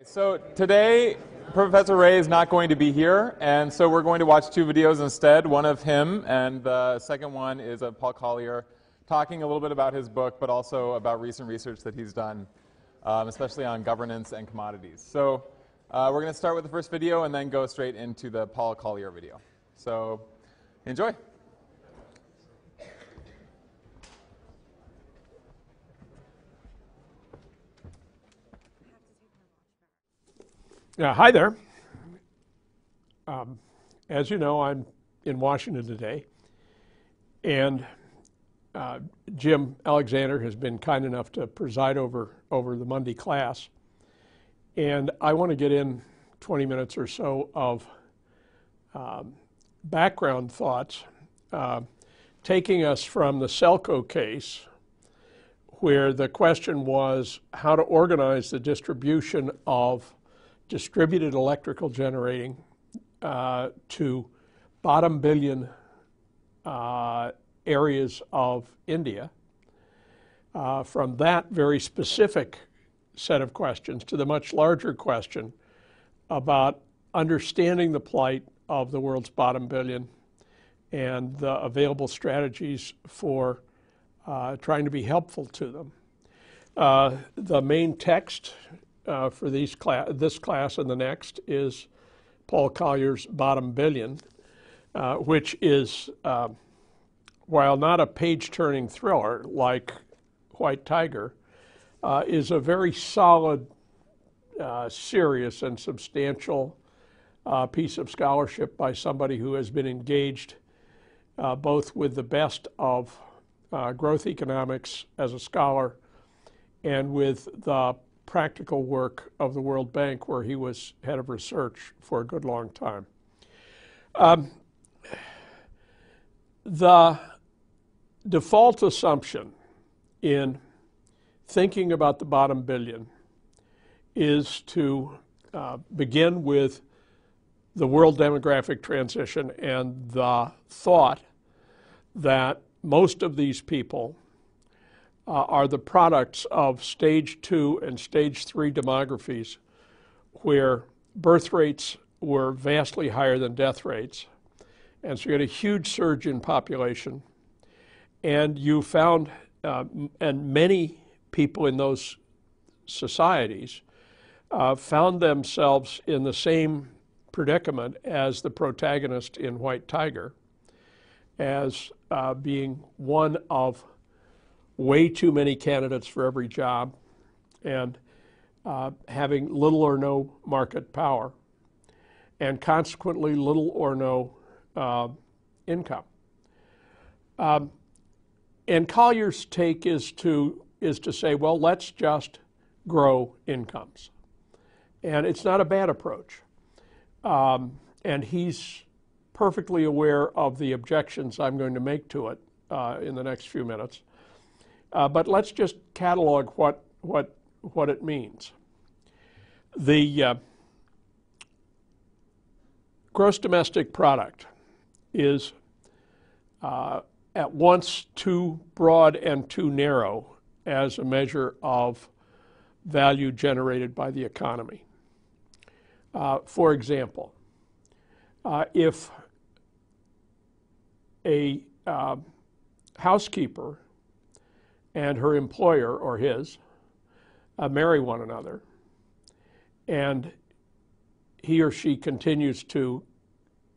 So today, Professor Ray is not going to be here, and so we're going to watch two videos instead, one of him, and the second one is of Paul Collier, talking a little bit about his book, but also about recent research that he's done, especially on governance and commodities. So we're going to start with the first video and then go straight into the Paul Collier video. So enjoy. Hi there. As you know, I'm in Washington today, and Jim Alexander has been kind enough to preside over the Monday class, and I want to get in 20 minutes or so of background thoughts, taking us from the Selco case, where the question was how to organize the distribution of distributed electrical generating to bottom billion areas of India. From that very specific set of questions to the much larger question about understanding the plight of the world's bottom billion and the available strategies for trying to be helpful to them. The main text for this class and the next is Paul Collier's Bottom Billion, which is, while not a page-turning thriller like White Tiger, is a very solid, serious, and substantial piece of scholarship by somebody who has been engaged both with the best of growth economics as a scholar and with the practical work of the World Bank, where he was head of research for a good long time. The default assumption in thinking about the bottom billion is to begin with the world demographic transition and the thought that most of these people are the products of stage 2 and stage 3 demographies, where birth rates were vastly higher than death rates. And so you had a huge surge in population. And you found, and many people in those societies found themselves in the same predicament as the protagonist in White Tiger, as being one of way too many candidates for every job, and having little or no market power, and consequently little or no income. And Collier's take is to say, well, let's just grow incomes. And it's not a bad approach. And he's perfectly aware of the objections I'm going to make to it in the next few minutes. But let's just catalog what it means. The gross domestic product is at once too broad and too narrow as a measure of value generated by the economy. For example, if a housekeeper and her employer, or his, marry one another, and he or she continues to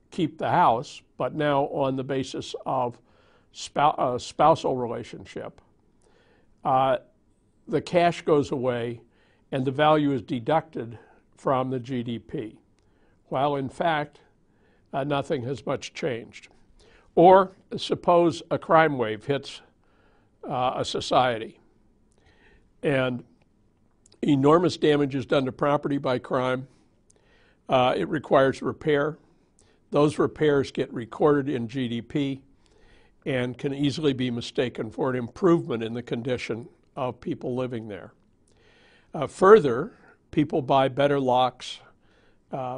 keep the house, but now on the basis of spousal relationship, the cash goes away and the value is deducted from the GDP, while in fact nothing has much changed. Or suppose a crime wave hits a society, and enormous damage is done to property by crime. It requires repair. Those repairs get recorded in GDP and can easily be mistaken for an improvement in the condition of people living there. Further, people buy better locks,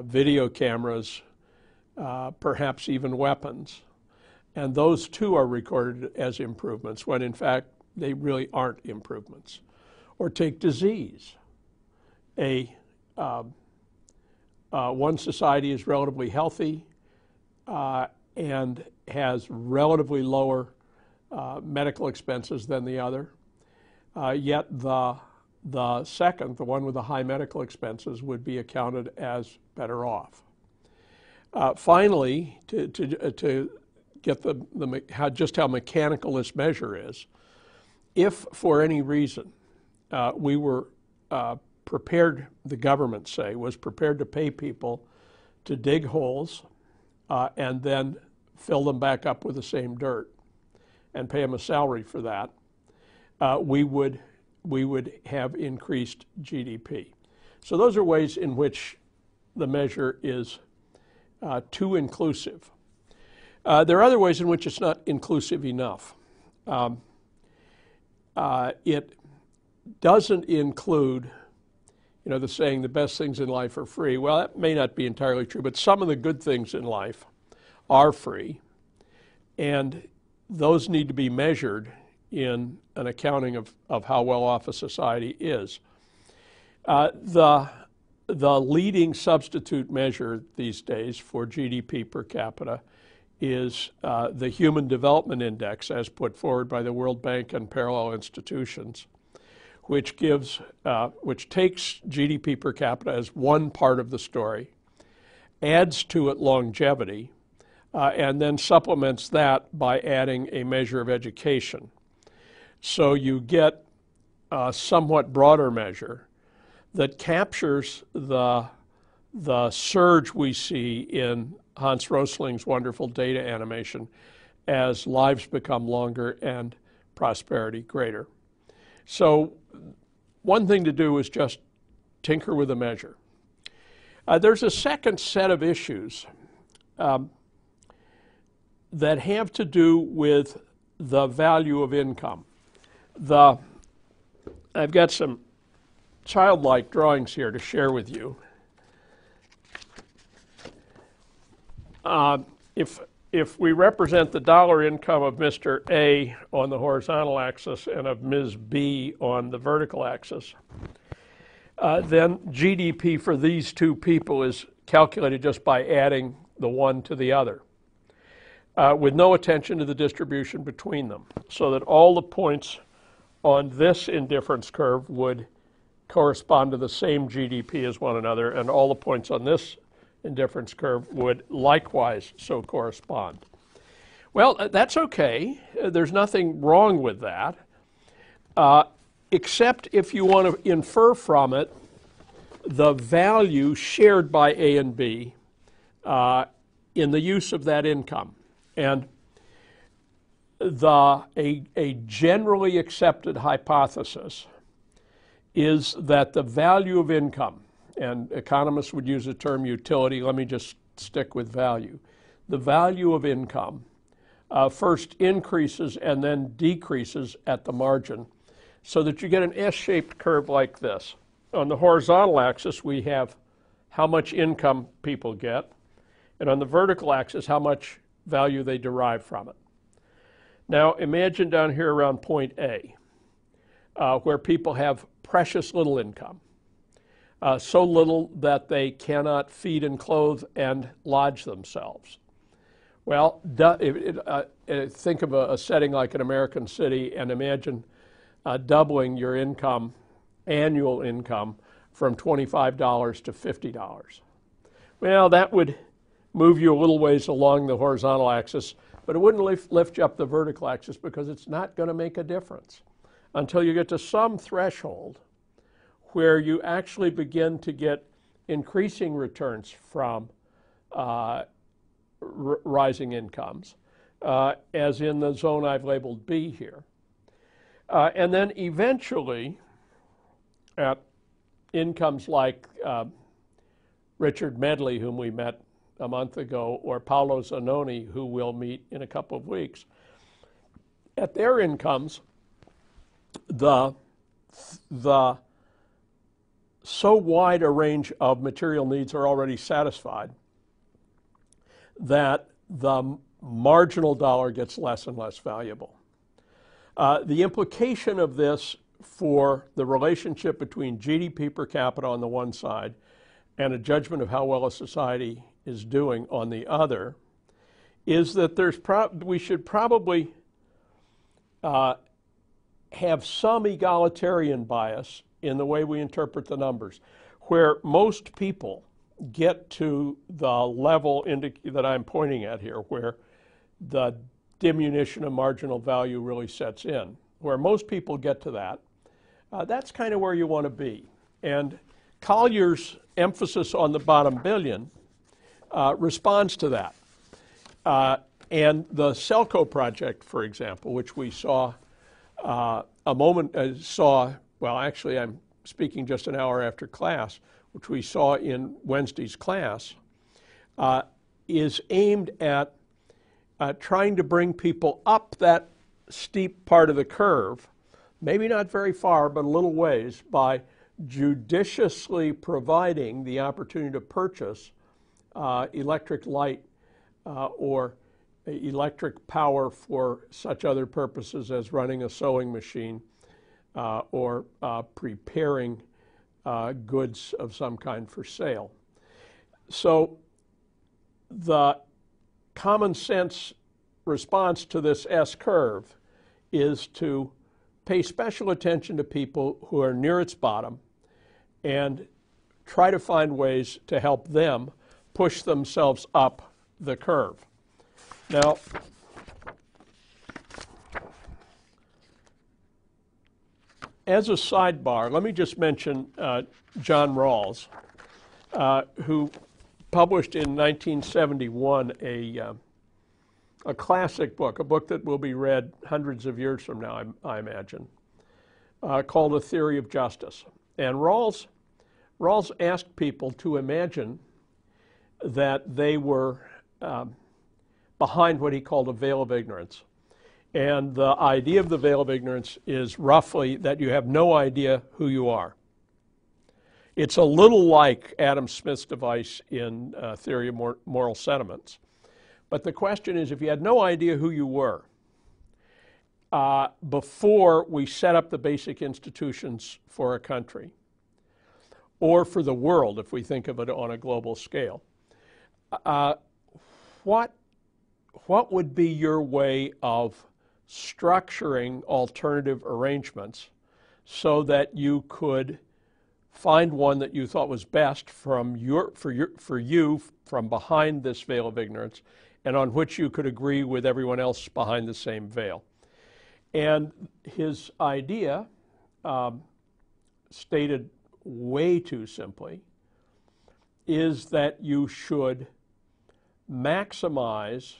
video cameras, perhaps even weapons. And those too are recorded as improvements when in fact they really aren't improvements. Or take disease. A one society is relatively healthy and has relatively lower medical expenses than the other. Yet the second, the one with the high medical expenses, would be accounted as better off. Finally, to get just how mechanical this measure is, if for any reason we were prepared, the government, say, was prepared to pay people to dig holes and then fill them back up with the same dirt and pay them a salary for that, we would have increased GDP. So those are ways in which the measure is too inclusive. There are other ways in which it's not inclusive enough. It doesn't include, the saying, the best things in life are free. Well, that may not be entirely true, but some of the good things in life are free, and those need to be measured in an accounting of how well off a society is. The leading substitute measure these days for GDP per capita is the Human Development Index, as put forward by the World Bank and parallel institutions, which takes GDP per capita as one part of the story, adds to it longevity, and then supplements that by adding a measure of education. So you get a somewhat broader measure that captures the surge we see in Hans Rosling's wonderful data animation as lives become longer and prosperity greater. So one thing to do is just tinker with the measure. There's a second set of issues that have to do with the value of income. I've got some childlike drawings here to share with you. If we represent the dollar income of Mr. A on the horizontal axis and of Ms. B on the vertical axis, then GDP for these two people is calculated just by adding the one to the other, with no attention to the distribution between them, so that all the points on this indifference curve would correspond to the same GDP as one another, and all the points on this indifference curve would likewise so correspond. Well, that's okay. There's nothing wrong with that, except if you want to infer from it the value shared by A and B in the use of that income. And a generally accepted hypothesis is that the value of income, and economists would use the term utility, let me just stick with value. The value of income first increases and then decreases at the margin, so that you get an S-shaped curve like this. On the horizontal axis, we have how much income people get, and on the vertical axis, how much value they derive from it. Now, imagine down here around point A, where people have precious little income. So little that they cannot feed and clothe and lodge themselves. Well, think of a setting like an American city and imagine doubling your income, annual income, from $25 to $50. Well, that would move you a little ways along the horizontal axis, but it wouldn't lift you up the vertical axis because it's not going to make a difference until you get to some threshold where you actually begin to get increasing returns from rising incomes, as in the zone I've labeled B here. And then eventually, at incomes like Richard Medley, whom we met a month ago, or Paolo Zanoni, who we'll meet in a couple of weeks, at their incomes, the so wide a range of material needs are already satisfied that the marginal dollar gets less and less valuable. The implication of this for the relationship between GDP per capita on the one side and a judgment of how well a society is doing on the other is that we should probably have some egalitarian bias in the way we interpret the numbers, where most people get to the level that I'm pointing at here, where the diminution of marginal value really sets in. Where most people get to that, that's kind of where you want to be. And Collier's emphasis on the bottom billion responds to that. And the Selco project, for example, which we saw well, actually I'm speaking just an hour after class, which we saw in Wednesday's class, is aimed at trying to bring people up that steep part of the curve, maybe not very far, but a little ways, by judiciously providing the opportunity to purchase electric light or electric power for such other purposes as running a sewing machine or preparing goods of some kind for sale. So the common sense response to this S-curve is to pay special attention to people who are near its bottom and try to find ways to help them push themselves up the curve. Now, as a sidebar, let me just mention John Rawls, who published in 1971 a classic book, a book that will be read hundreds of years from now, I imagine, called A Theory of Justice. And Rawls asked people to imagine that they were behind what he called a veil of ignorance. And the idea of the veil of ignorance is roughly that you have no idea who you are. It's a little like Adam Smith's device in Theory of Moral Sentiments. But the question is, if you had no idea who you were before we set up the basic institutions for a country, or for the world, if we think of it on a global scale, what would be your way of structuring alternative arrangements so that you could find one that you thought was best for you from behind this veil of ignorance, and on which you could agree with everyone else behind the same veil? And his idea, stated way too simply, is that you should maximize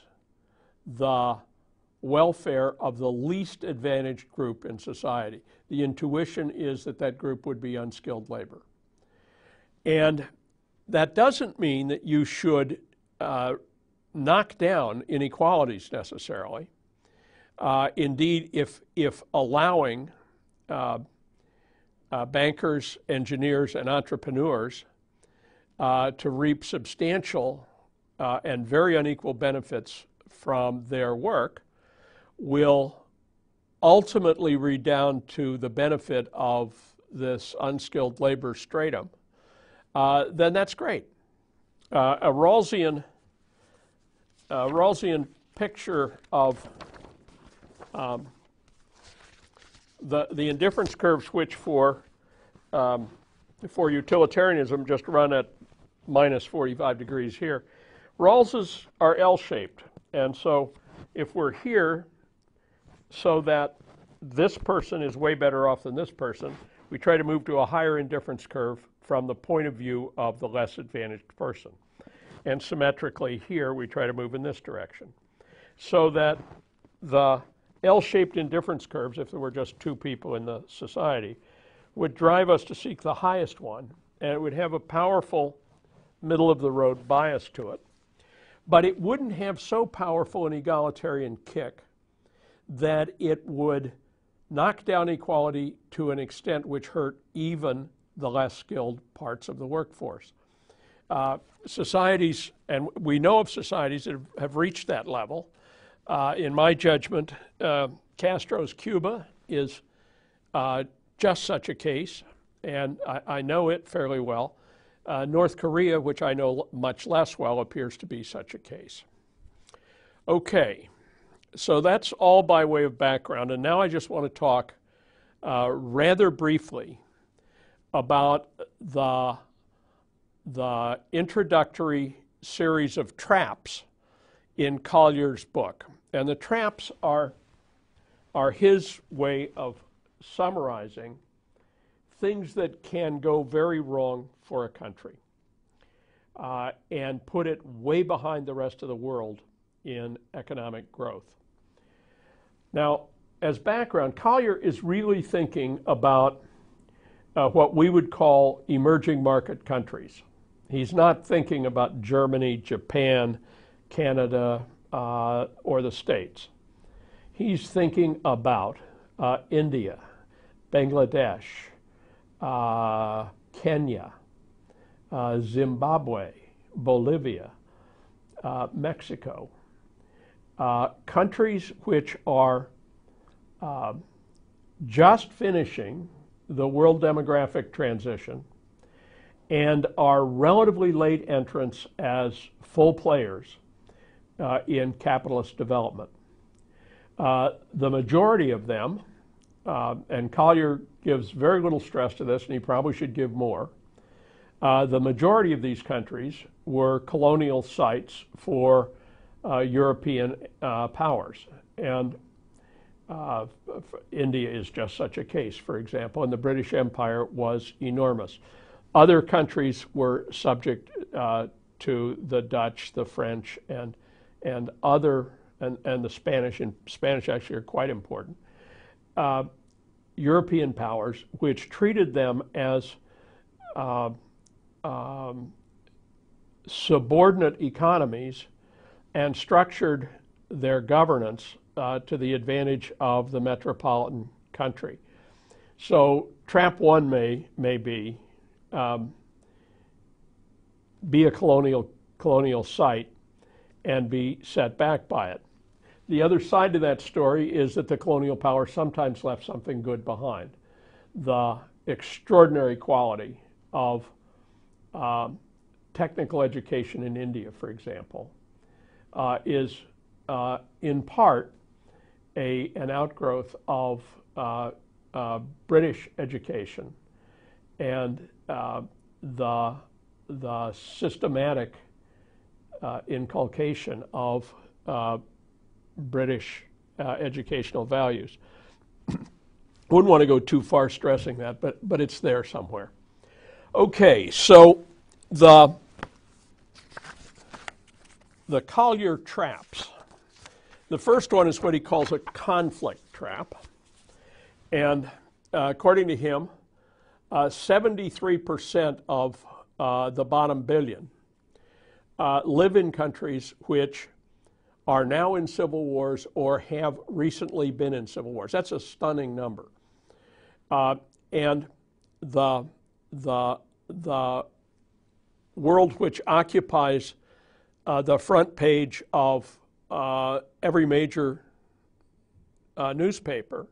the welfare of the least advantaged group in society. The intuition is that that group would be unskilled labor. And that doesn't mean that you should knock down inequalities necessarily. Indeed, if allowing bankers, engineers, and entrepreneurs to reap substantial and very unequal benefits from their work will ultimately redound to the benefit of this unskilled labor stratum, then that's great. A Rawlsian picture of the indifference curves, which for utilitarianism just run at minus 45 degrees here. Rawls's are L-shaped, and so if we're here so that this person is way better off than this person, we try to move to a higher indifference curve from the point of view of the less advantaged person. And symmetrically here, we try to move in this direction. So that the L-shaped indifference curves, if there were just two people in the society, would drive us to seek the highest one, and it would have a powerful middle-of-the-road bias to it. But it wouldn't have so powerful an egalitarian kick that it would knock down equality to an extent which hurt even the less skilled parts of the workforce. Societies, and we know of societies that have reached that level. In my judgment, Castro's Cuba is just such a case, and I know it fairly well. North Korea, which I know much less well, appears to be such a case. Okay, so that's all by way of background, and now I just want to talk rather briefly about the introductory series of traps in Collier's book. And the traps are his way of summarizing things that can go very wrong for a country and put it way behind the rest of the world in economic growth. Now, as background, Collier is really thinking about what we would call emerging market countries. He's not thinking about Germany, Japan, Canada, or the States. He's thinking about India, Bangladesh, Kenya, Zimbabwe, Bolivia, Mexico, countries which are just finishing the world demographic transition and are relatively late entrants as full players in capitalist development. The majority of them, and Collier gives very little stress to this, and he probably should give more, the majority of these countries were colonial sites for European powers. And India is just such a case, for example, and the British Empire was enormous. Other countries were subject to the Dutch, the French, and the Spanish, and Spanish actually are quite important, European powers, which treated them as subordinate economies and structured their governance to the advantage of the metropolitan country. So trap one may be a colonial site and be set back by it. The other side to that story is that the colonial power sometimes left something good behind. The extraordinary quality of technical education in India, for example, is in part an outgrowth of British education and the systematic inculcation of British educational values. Wouldn't want to go too far stressing that, but it's there somewhere. Okay, so the Collier traps. The first one is what he calls a conflict trap. And according to him, 73% of the bottom billion live in countries which are now in civil wars or have recently been in civil wars. That's a stunning number. And the world which occupies the front page of every major newspaper,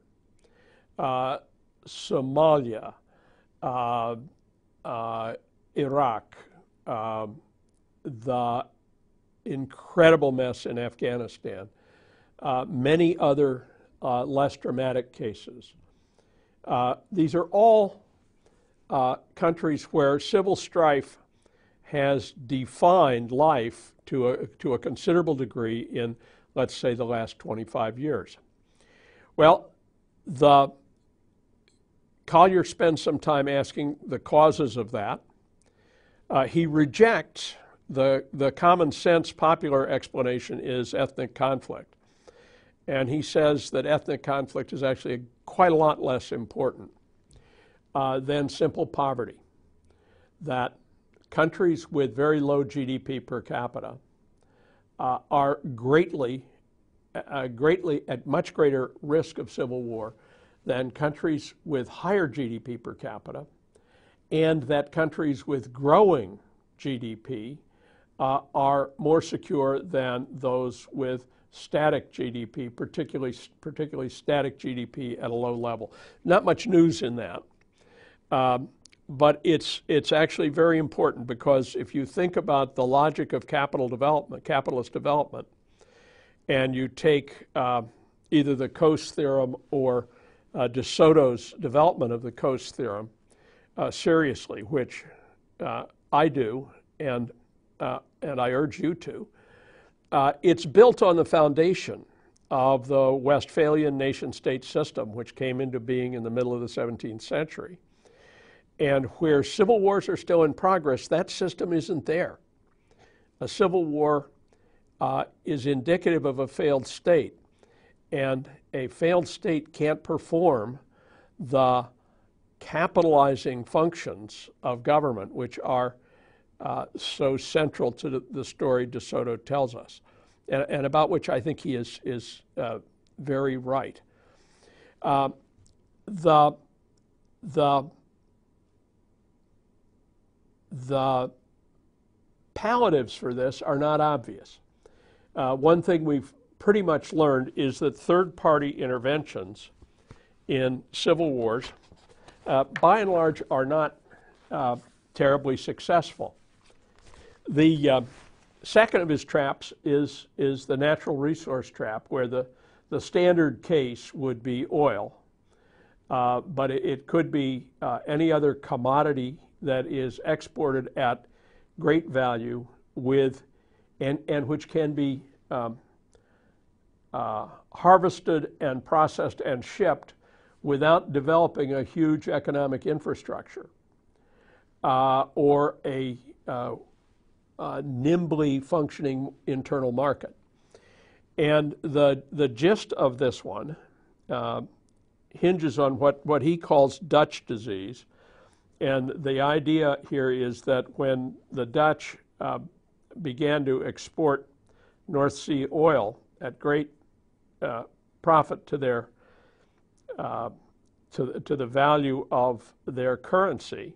Somalia, Iraq, the incredible mess in Afghanistan, many other less dramatic cases. These are all countries where civil strife has defined life to a considerable degree in, let's say, the last 25 years. Well, Collier spends some time asking the causes of that. He rejects the common sense popular explanation is ethnic conflict. And he says that ethnic conflict is actually quite a lot less important than simple poverty. That countries with very low GDP per capita are greatly at much greater risk of civil war than countries with higher GDP per capita, and that countries with growing GDP are more secure than those with static GDP, particularly static GDP at a low level. Not much news in that, but it's actually very important, because if you think about the logic of capitalist development, and you take either the Coase theorem or de Soto's development of the Coase theorem seriously, which I do, and I urge you to, it's built on the foundation of the Westphalian nation-state system, which came into being in the middle of the 17th century. And where civil wars are still in progress, that system isn't there. A civil war is indicative of a failed state, and a failed state can't perform the capitalizing functions of government, which are so central to the story de Soto tells us, and about which I think he is very right. The palliatives for this are not obvious. One thing we've pretty much learned is that third-party interventions in civil wars, by and large, are not terribly successful. The second of his traps is the natural resource trap, where the standard case would be oil, but it could be any other commodity that is exported at great value and which can be harvested and processed and shipped without developing a huge economic infrastructure or a nimbly functioning internal market. And the gist of this one hinges on what he calls Dutch disease. And the idea here is that when the Dutch began to export North Sea oil at great profit to their to the value of their currency,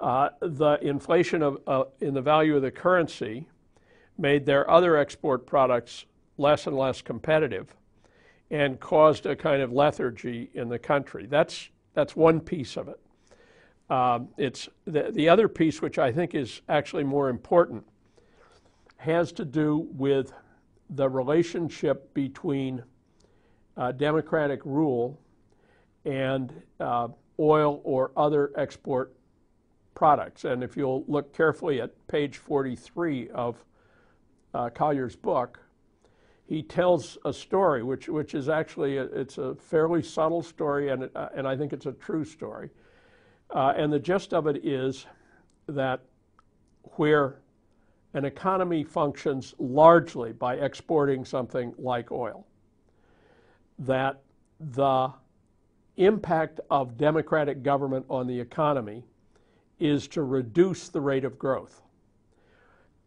the inflation in the value of the currency made their other export products less and less competitive, and caused a kind of lethargy in the country. That's one piece of it. It's the other piece, which I think is actually more important, has to do with the relationship between democratic rule and oil or other export products. And if you'll look carefully at page 43 of Collier's book, he tells a story which is actually it's a fairly subtle story, and I think it's a true story. And the gist of it is that where an economy functions largely by exporting something like oil, that the impact of democratic government on the economy is to reduce the rate of growth.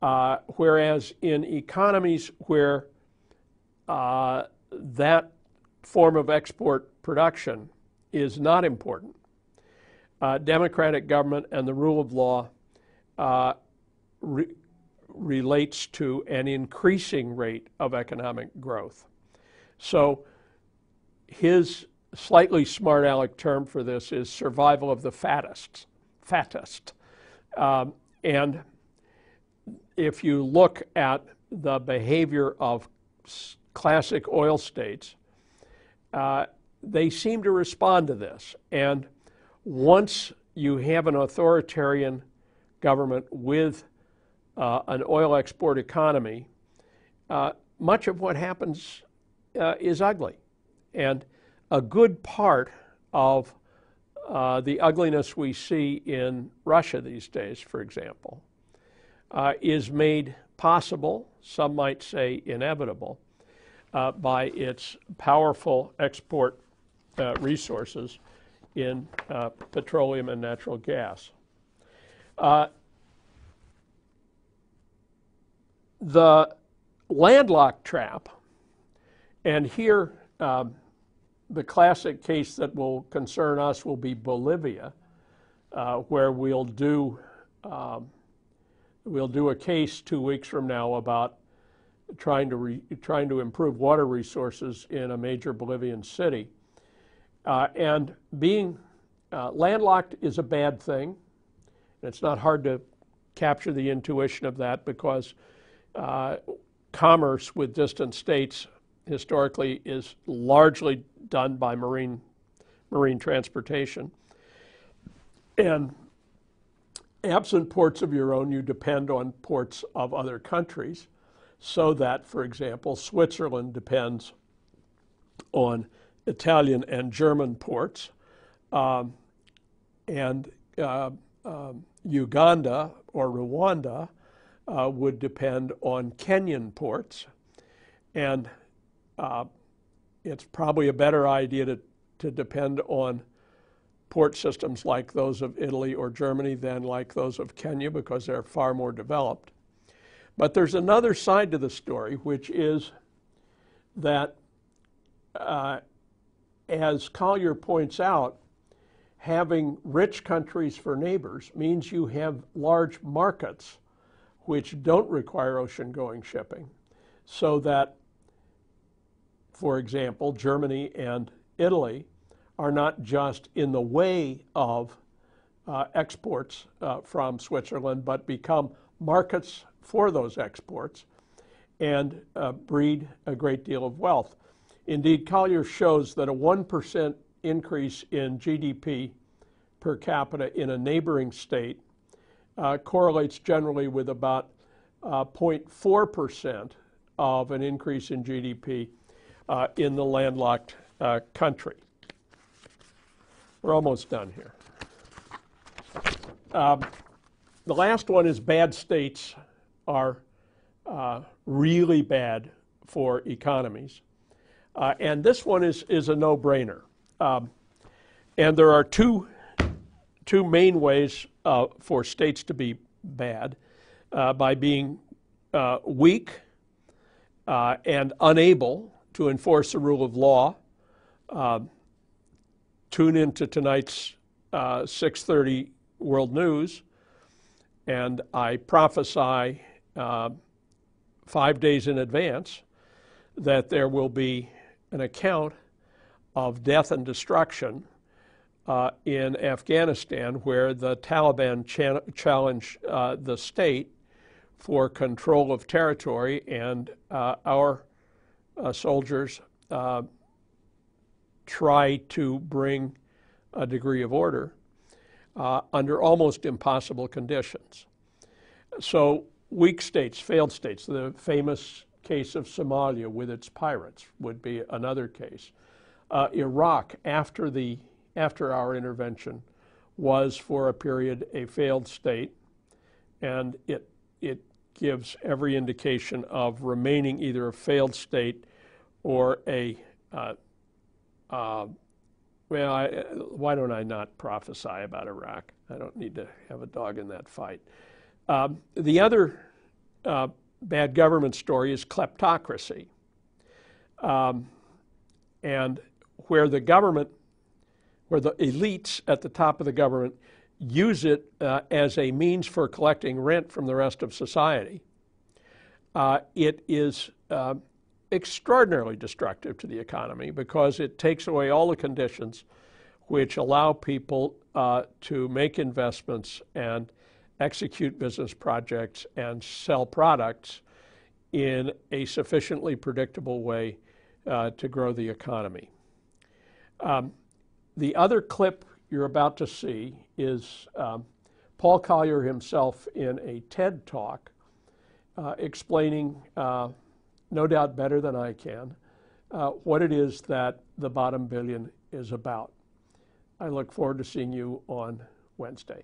Whereas in economies where that form of export production is not important, democratic government and the rule of law relates to an increasing rate of economic growth. So his slightly smart aleck term for this is survival of the fattest. And if you look at the behavior of classic oil states, they seem to respond to this. And once you have an authoritarian government with an oil export economy, much of what happens is ugly. And a good part of the ugliness we see in Russia these days, for example, is made possible, some might say inevitable, by its powerful export resources in petroleum and natural gas. The landlocked trap, and here the classic case that will concern us will be Bolivia, where we'll do a case 2 weeks from now about trying to improve water resources in a major Bolivian city. And being landlocked is a bad thing. And it's not hard to capture the intuition of that because commerce with distant states historically is largely done by marine transportation. And absent ports of your own, you depend on ports of other countries, so that, for example, Switzerland depends on Italian and German ports, and Uganda or Rwanda would depend on Kenyan ports. And it's probably a better idea to depend on port systems like those of Italy or Germany than like those of Kenya, because they're far more developed. But there's another side to the story, which is that, as Collier points out, having rich countries for neighbors means you have large markets which don't require ocean-going shipping, so that, for example, Germany and Italy are not just in the way of exports from Switzerland, but become markets for those exports and breed a great deal of wealth. Indeed, Collier shows that a 1% increase in GDP per capita in a neighboring state correlates generally with about 0.4% of an increase in GDP in the landlocked country. We're almost done here. The last one is bad states are really bad for economies. And this one is a no-brainer. And there are two main ways for states to be bad: by being weak and unable to enforce the rule of law. Tune into tonight's 6:30 World News, and I prophesy 5 days in advance that there will be an account of death and destruction in Afghanistan, where the Taliban challenge the state for control of territory, and our soldiers try to bring a degree of order under almost impossible conditions. So weak states, failed states, the famous case of Somalia with its pirates would be another case. Iraq, after our intervention, was for a period a failed state, and it gives every indication of remaining either a failed state or a why don't I not prophesy about Iraq? I don't need to have a dog in that fight. The other bad government story is kleptocracy, and where the elites at the top of the government use it as a means for collecting rent from the rest of society. It is extraordinarily destructive to the economy because it takes away all the conditions which allow people to make investments and execute business projects and sell products in a sufficiently predictable way to grow the economy. The other clip you're about to see is Paul Collier himself in a TED Talk explaining, no doubt better than I can, what it is that the bottom billion is about. I look forward to seeing you on Wednesday.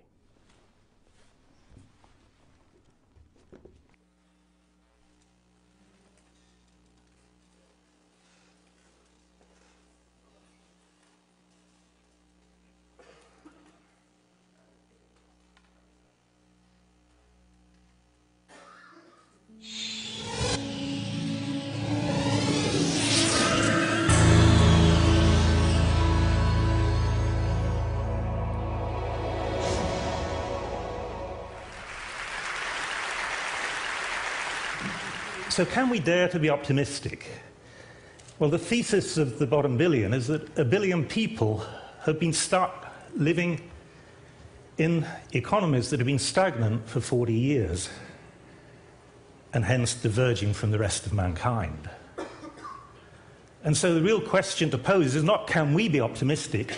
So can we dare to be optimistic? Well, the thesis of the bottom billion is that 1 billion people have been stuck living in economies that have been stagnant for 40 years, and hence diverging from the rest of mankind. And so the real question to pose is not can we be optimistic,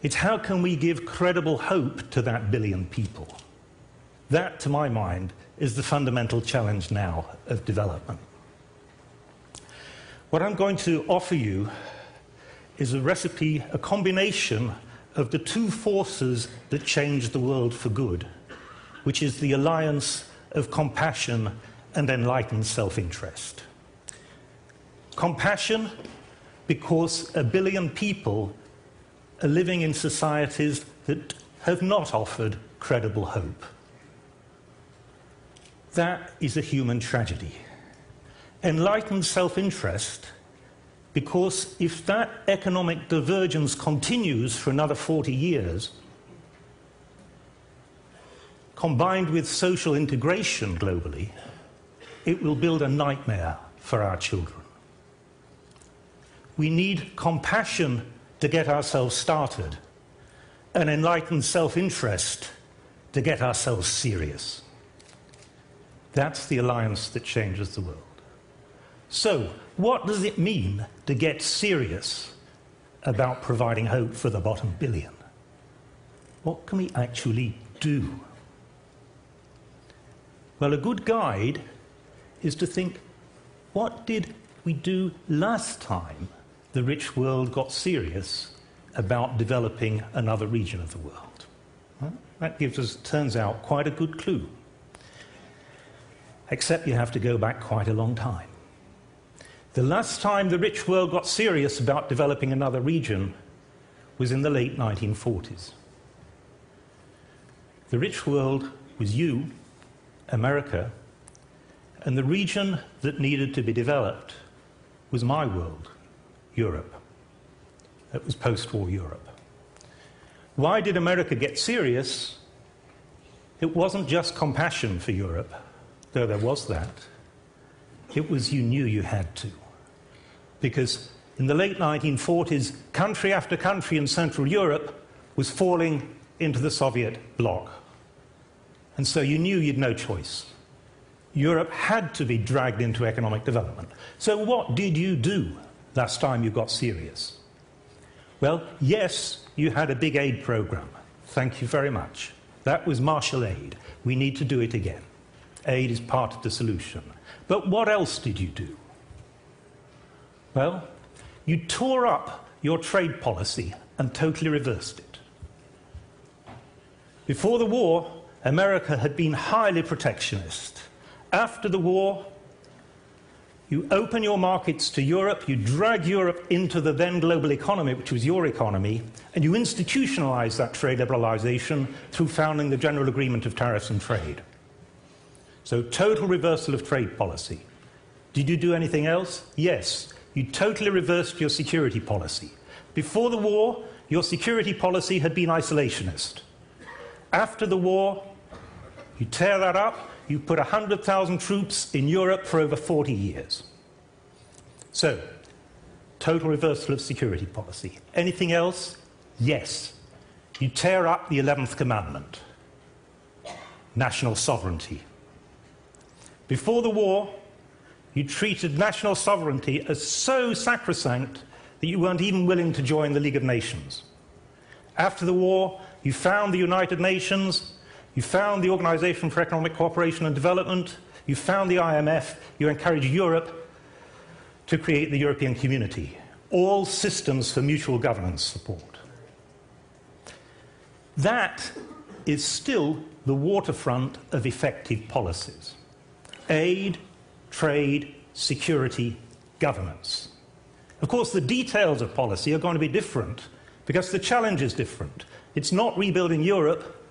it's how can we give credible hope to that 1 billion people. That, to my mind, is the fundamental challenge now of development. What I'm going to offer you is a recipe, a combination of the two forces that change the world for good, which is the alliance of compassion and enlightened self-interest. Compassion, because 1 billion people are living in societies that have not offered credible hope. That is a human tragedy. Enlightened self-interest, because if that economic divergence continues for another 40 years, combined with social integration globally, it will build a nightmare for our children. We need compassion to get ourselves started, and enlightened self-interest to get ourselves serious. That's the alliance that changes the world. So, what does it mean to get serious about providing hope for the bottom billion? What can we actually do? Well, a good guide is to think, what did we do last time the rich world got serious about developing another region of the world? Well, that gives us, turns out, quite a good clue. Except you have to go back quite a long time. The last time the rich world got serious about developing another region was in the late 1940s. The rich world was you, America, and the region that needed to be developed was my world, Europe. It was post-war Europe. Why did America get serious? It wasn't just compassion for Europe, though there was that. It was you knew you had to. Because in the late 1940s, country after country in Central Europe was falling into the Soviet bloc. And so you knew you'd no choice. Europe had to be dragged into economic development. So what did you do last time you got serious? Well, yes, you had a big aid program. Thank you very much. That was Marshall Aid. We need to do it again. Aid is part of the solution. But what else did you do? Well, you tore up your trade policy and totally reversed it. Before the war, America had been highly protectionist. After the war, you open your markets to Europe, you drag Europe into the then global economy, which was your economy, and you institutionalize that trade liberalization through founding the General Agreement of Tariffs and Trade. So total reversal of trade policy. Did you do anything else? Yes. You totally reversed your security policy. Before the war, your security policy had been isolationist. After the war, you tear that up, you put 100,000 troops in Europe for over 40 years. So, total reversal of security policy. Anything else? Yes. You tear up the 11th commandment. National sovereignty. Before the war, you treated national sovereignty as so sacrosanct that you weren't even willing to join the League of Nations. After the war, you found the United Nations, you found the Organization for Economic Cooperation and Development, you found the IMF, you encouraged Europe to create the European Community, all systems for mutual governance support. That is still the waterfront of effective policies. Aid, trade, security, governance. Of course, the details of policy are going to be different because the challenge is different. It's not rebuilding Europe,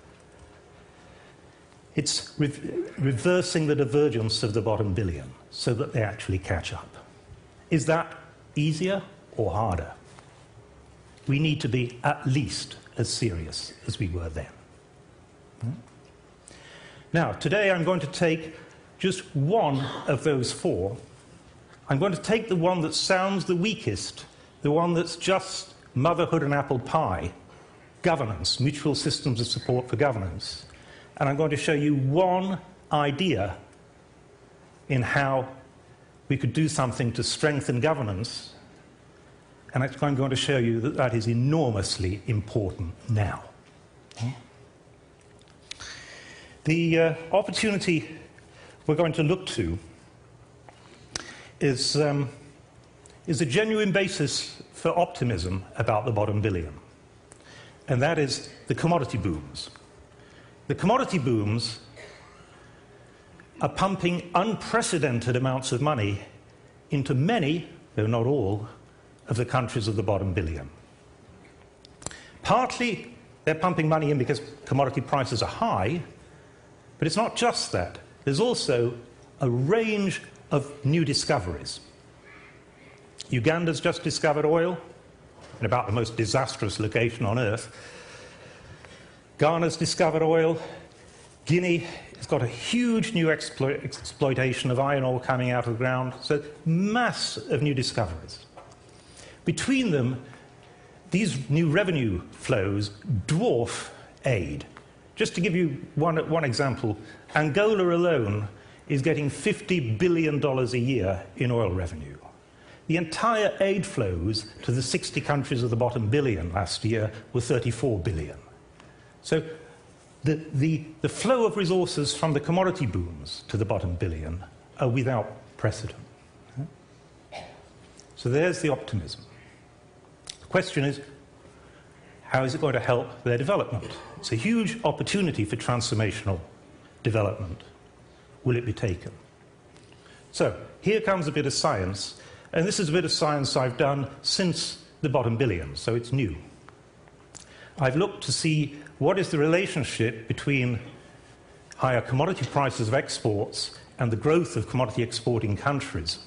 it's reversing the divergence of the bottom billion so that they actually catch up. Is that easier or harder? We need to be at least as serious as we were then. Now, today I'm going to take just one of those four, I'm going to take the one that sounds the weakest, the one that's just motherhood and apple pie, governance, mutual systems of support for governance. And I'm going to show you one idea in how we could do something to strengthen governance. And I'm going to show you that that is enormously important now. The opportunity we're going to look to is a genuine basis for optimism about the bottom billion. And that is the commodity booms. The commodity booms are pumping unprecedented amounts of money into many, though not all, of the countries of the bottom billion. Partly, they're pumping money in because commodity prices are high, but it's not just that. There's also a range of new discoveries. Uganda's just discovered oil in about the most disastrous location on earth. Ghana's discovered oil. Guinea has got a huge new exploitation of iron ore coming out of the ground. So mass of new discoveries. Between them, these new revenue flows dwarf aid. Just to give you one example, Angola alone is getting $50 billion a year in oil revenue. The entire aid flows to the 60 countries of the bottom billion last year were $34 billion. So the flow of resources from the commodity booms to the bottom billion are without precedent. So there's the optimism. The question is, how is it going to help their development? It's a huge opportunity for transformational development. Will it be taken? So here comes a bit of science. And this is a bit of science I've done since the bottom billion, so it's new. I've looked to see what is the relationship between higher commodity prices of exports and the growth of commodity exporting countries.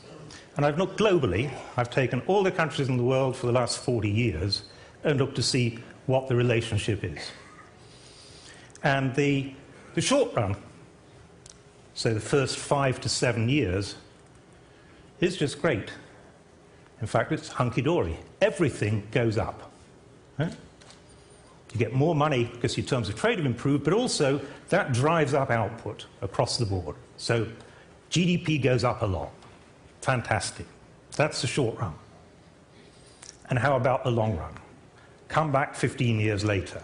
And I've looked globally. I've taken all the countries in the world for the last 40 years and looked to see what the relationship is. And the short run, so the first 5 to 7 years, is just great. In fact, it's hunky-dory. Everything goes up. Right? You get more money because your terms of trade have improved, but also that drives up output across the board. So GDP goes up a lot. Fantastic. That's the short run. And how about the long run? Come back 15 years later.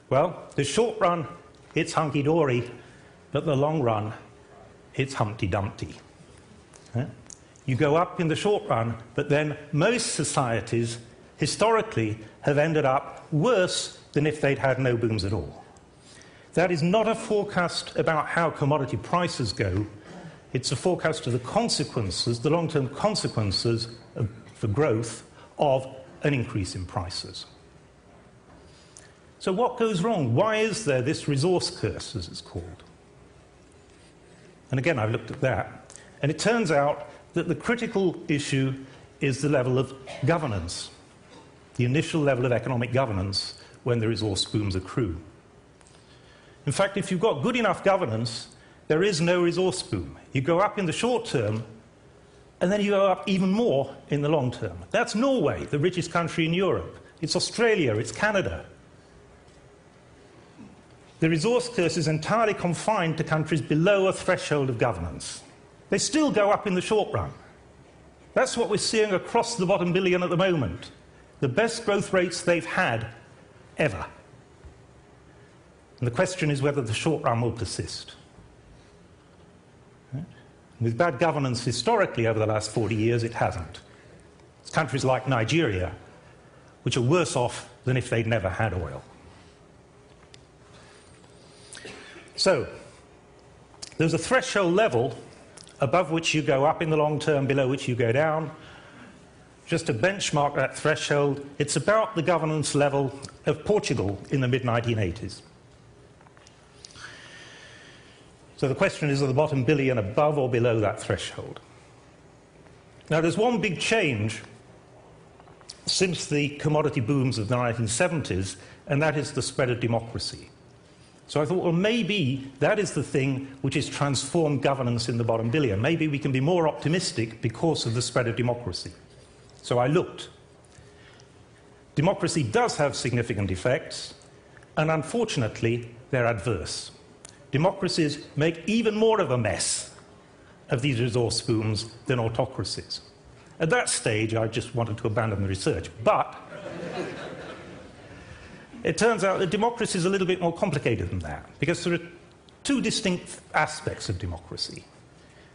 Well, the short run, it's hunky-dory, but the long run, it's Humpty Dumpty. Right? You go up in the short run, but then most societies historically have ended up worse than if they'd had no booms at all. That is not a forecast about how commodity prices go. It's a forecast of the consequences, the long-term consequences for growth of an increase in prices. So what goes wrong? Why is there this resource curse, as it's called? And again, I've looked at that. And it turns out that the critical issue is the level of governance, the initial level of economic governance when the resource booms accrue. In fact, if you've got good enough governance, there is no resource boom. You go up in the short term, and then you go up even more in the long term. That's Norway, the richest country in Europe. It's Australia, it's Canada. The resource curse is entirely confined to countries below a threshold of governance. They still go up in the short run. That's what we're seeing across the bottom billion at the moment. The best growth rates they've had ever. And the question is whether the short run will persist. Right? With bad governance historically over the last 40 years, it hasn't. It's countries like Nigeria, which are worse off than if they'd never had oil. So, there's a threshold level above which you go up in the long term, below which you go down. Just to benchmark that threshold, it's about the governance level of Portugal in the mid-1980s. So the question is, are the bottom billion above or below that threshold? Now, there's one big change since the commodity booms of the 1970s, and that is the spread of democracy. So I thought, well, maybe that is the thing which has transformed governance in the bottom billion. Maybe we can be more optimistic because of the spread of democracy. So I looked. Democracy does have significant effects, and unfortunately, they're adverse. Democracies make even more of a mess of these resource booms than autocracies. At that stage, I just wanted to abandon the research. But it turns out that democracy is a little bit more complicated than that, because there are two distinct aspects of democracy.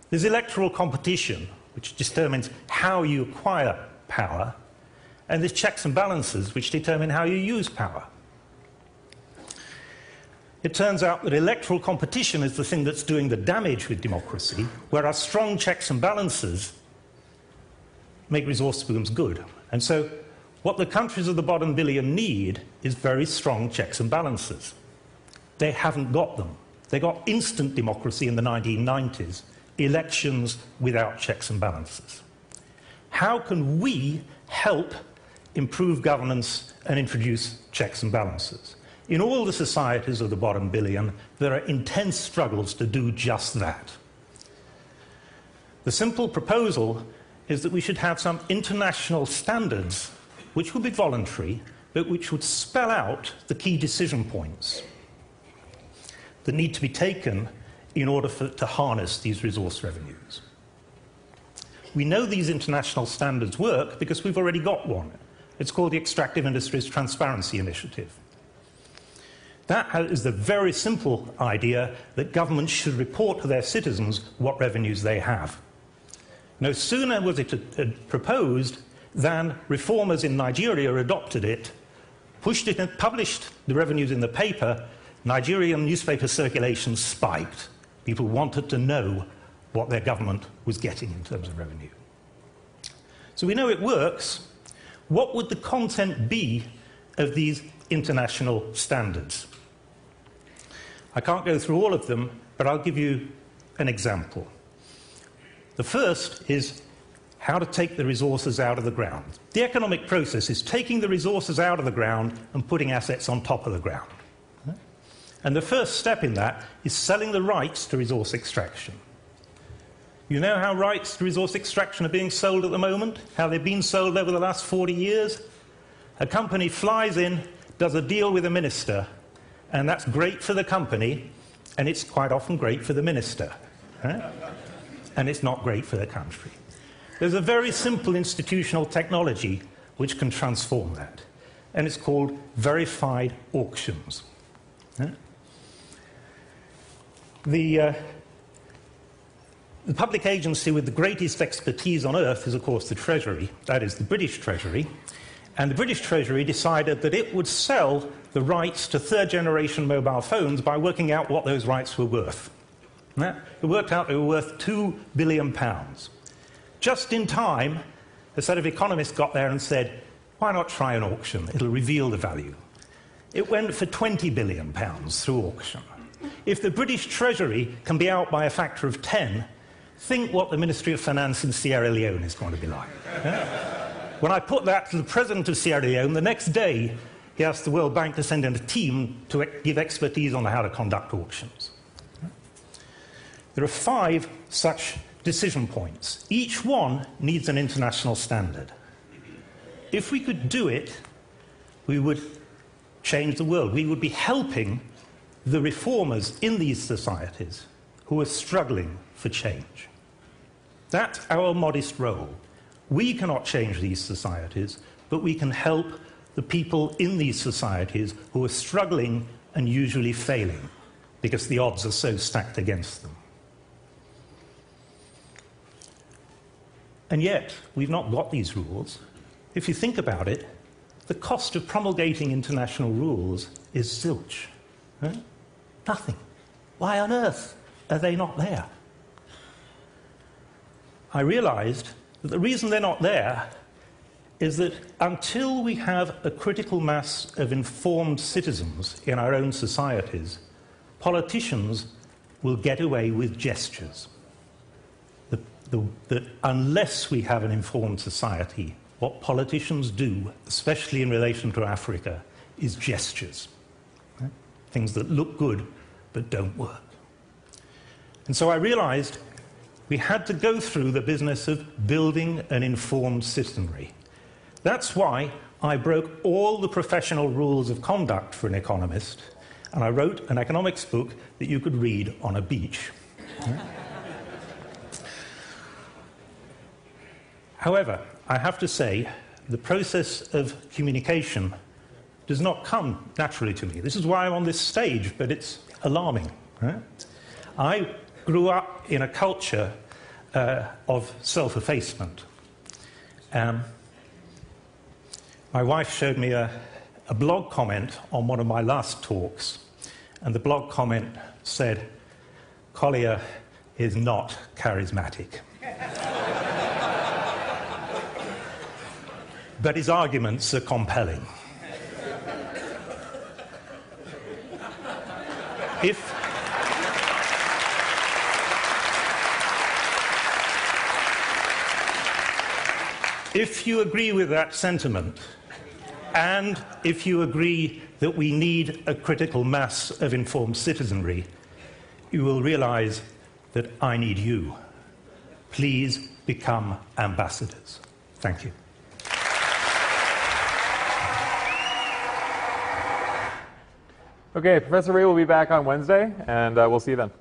There's electoral competition, which determines how you acquire power, and there's checks and balances, which determine how you use power. It turns out that electoral competition is the thing that's doing the damage with democracy, whereas strong checks and balances make resource booms good. And so what the countries of the bottom billion need is very strong checks and balances. They haven't got them. They got instant democracy in the 1990s, elections without checks and balances. How can we help improve governance and introduce checks and balances? In all the societies of the bottom billion, there are intense struggles to do just that. The simple proposal is that we should have some international standards which would be voluntary, but which would spell out the key decision points that need to be taken in order to harness these resource revenues. We know these international standards work because we've already got one. It's called the Extractive Industries Transparency Initiative. That is the very simple idea that governments should report to their citizens what revenues they have. No sooner was it proposed than reformers in Nigeria adopted it, pushed it and published the revenues in the paper. Nigerian newspaper circulation spiked. People wanted to know what their government was getting in terms of revenue. So we know it works. What would the content be of these international standards? I can't go through all of them, but I'll give you an example. The first is how to take the resources out of the ground. The economic process is taking the resources out of the ground and putting assets on top of the ground. And the first step in that is selling the rights to resource extraction. You know how rights to resource extraction are being sold at the moment? How they've been sold over the last 40 years? A company flies in, does a deal with a minister, and that's great for the company, and it's quite often great for the minister. Right? And it's not great for the country. There's a very simple institutional technology which can transform that, and it's called verified auctions. Right? The public agency with the greatest expertise on earth is, of course, the Treasury. That is the British Treasury. And the British Treasury decided that it would sell the rights to third-generation mobile phones by working out what those rights were worth. It worked out they were worth £2 billion. Just in time, a set of economists got there and said, why not try an auction? It'll reveal the value. It went for £20 billion through auction. If the British Treasury can be out by a factor of 10, think what the Ministry of Finance in Sierra Leone is going to be like. When I put that to the president of Sierra Leone, the next day he asked the World Bank to send in a team to give expertise on how to conduct auctions. There are 5 such decision points. Each one needs an international standard. If we could do it, we would change the world. We would be helping the reformers in these societies who are struggling for change. That's our modest role. We cannot change these societies, but we can help the people in these societies who are struggling and usually failing because the odds are so stacked against them. And yet, we've not got these rules. If you think about it, the cost of promulgating international rules is zilch. Right? Nothing. Why on earth are they not there? I realized that the reason they're not there is that until we have a critical mass of informed citizens in our own societies, politicians will get away with gestures. That unless we have an informed society, what politicians do, especially in relation to Africa, is gestures. Right? things that look good but don't work. And so I realized we had to go through the business of building an informed citizenry. That's why I broke all the professional rules of conduct for an economist, and I wrote an economics book that you could read on a beach. However, I have to say, the process of communication does not come naturally to me. This is why I'm on this stage, but it's alarming. Right? I grew up in a culture of self-effacement. My wife showed me a blog comment on one of my last talks, and the blog comment said, "Collier is not charismatic." But his arguments are compelling. If you agree with that sentiment, and if you agree that we need a critical mass of informed citizenry, you will realize that I need you. Please become ambassadors. Thank you. Okay, Professor Ray will be back on Wednesday, and we'll see you then.